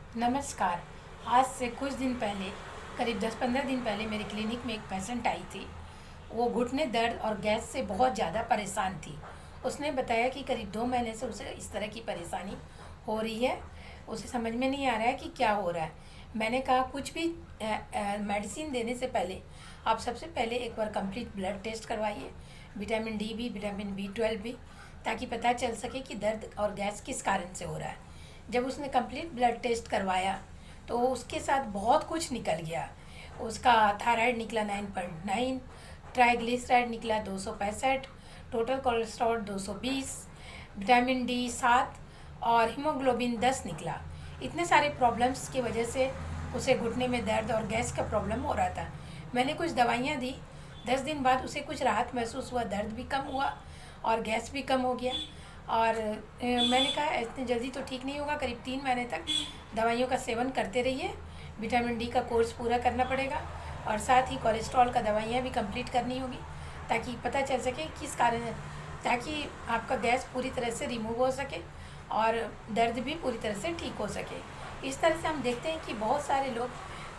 नमस्कार। आज से कुछ दिन पहले, करीब 10-15 दिन पहले मेरे क्लिनिक में एक पेशेंट आई थी। वो घुटने दर्द और गैस से बहुत ज़्यादा परेशान थी। उसने बताया कि करीब 2 महीने से उसे इस तरह की परेशानी हो रही है। उसे समझ में नहीं आ रहा है कि क्या हो रहा है। मैंने कहा कुछ भी मेडिसिन देने से पहले आप सबसे पहले एक बार कंप्लीट ब्लड टेस्ट करवाइए, विटामिन डी भी, विटामिन B12 भी, ताकि पता चल सके कि दर्द और गैस किस कारण से हो रहा है। जब उसने कंप्लीट ब्लड टेस्ट करवाया तो उसके साथ बहुत कुछ निकल गया। उसका थायराइड निकला 9.9, ट्राइग्लिसराइड निकला 265, टोटल कोलेस्ट्रॉल 220, विटामिन D 7 और हीमोग्लोबिन 10 निकला। इतने सारे प्रॉब्लम्स की वजह से उसे घुटने में दर्द और गैस का प्रॉब्लम हो रहा था। मैंने कुछ दवाइयाँ दी। 10 दिन बाद उसे कुछ राहत महसूस हुआ, दर्द भी कम हुआ और गैस भी कम हो गया। और मैंने कहा इतनी जल्दी तो ठीक नहीं होगा, करीब 3 महीने तक दवाइयों का सेवन करते रहिए। विटामिन डी का कोर्स पूरा करना पड़ेगा और साथ ही कोलेस्ट्रॉल का दवाइयाँ भी कंप्लीट करनी होगी, ताकि पता चल सके किस कारण, ताकि आपका गैस पूरी तरह से रिमूव हो सके और दर्द भी पूरी तरह से ठीक हो सके। इस तरह से हम देखते हैं कि बहुत सारे लोग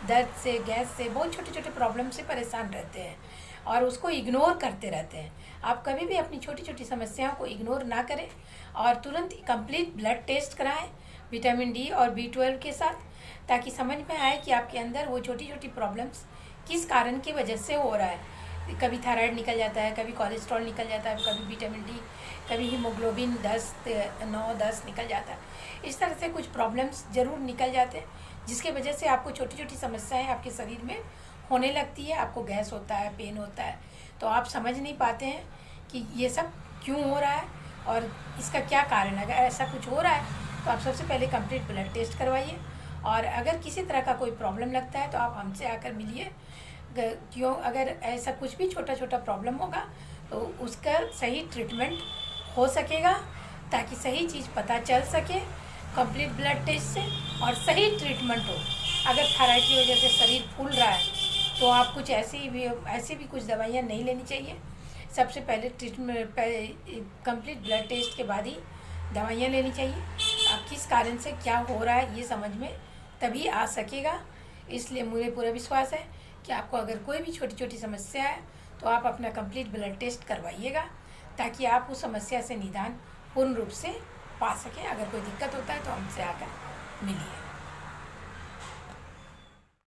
दर्द से, गैस से, बहुत छोटे छोटे प्रॉब्लम से परेशान रहते हैं और उसको इग्नोर करते रहते हैं। आप कभी भी अपनी छोटी छोटी समस्याओं को इग्नोर ना करें और तुरंत ही कंप्लीट ब्लड टेस्ट कराएं विटामिन डी और B12 के साथ, ताकि समझ में आए कि आपके अंदर वो छोटी छोटी प्रॉब्लम्स किस कारण की वजह से हो रहा है। कभी थायराइड निकल जाता है, कभी कोलेस्ट्रॉल निकल जाता है, कभी विटामिन डी, कभी हीमोग्लोबिन 9-10 निकल जाता है। इस तरह से कुछ प्रॉब्लम्स ज़रूर निकल जाते हैं, जिसके वजह से आपको छोटी छोटी समस्याएं आपके शरीर में होने लगती है। आपको गैस होता है, पेन होता है, तो आप समझ नहीं पाते हैं कि ये सब क्यों हो रहा है और इसका क्या कारण है। अगर ऐसा कुछ हो रहा है तो आप सबसे पहले कंप्लीट ब्लड टेस्ट करवाइए और अगर किसी तरह का कोई प्रॉब्लम लगता है तो आप हमसे आकर मिलिए। क्यों, अगर ऐसा कुछ भी छोटा छोटा प्रॉब्लम होगा तो उसका सही ट्रीटमेंट हो सकेगा, ताकि सही चीज़ पता चल सके कंप्लीट ब्लड टेस्ट से और सही ट्रीटमेंट हो। अगर थायराइड की वजह से शरीर फूल रहा है तो आप कुछ ऐसी भी कुछ दवाइयाँ नहीं लेनी चाहिए। सबसे पहले ट्रीटमेंट, कंप्लीट ब्लड टेस्ट के बाद ही दवाइयाँ लेनी चाहिए। आप किस कारण से क्या हो रहा है ये समझ में तभी आ सकेगा। इसलिए मुझे पूरा विश्वास है कि आपको अगर कोई भी छोटी छोटी समस्या है तो आप अपना कंप्लीट ब्लड टेस्ट करवाइएगा, ताकि आप उस समस्या से निदान पूर्ण रूप से पा सकें। अगर कोई दिक्कत होता है तो हमसे आकर मिलिए।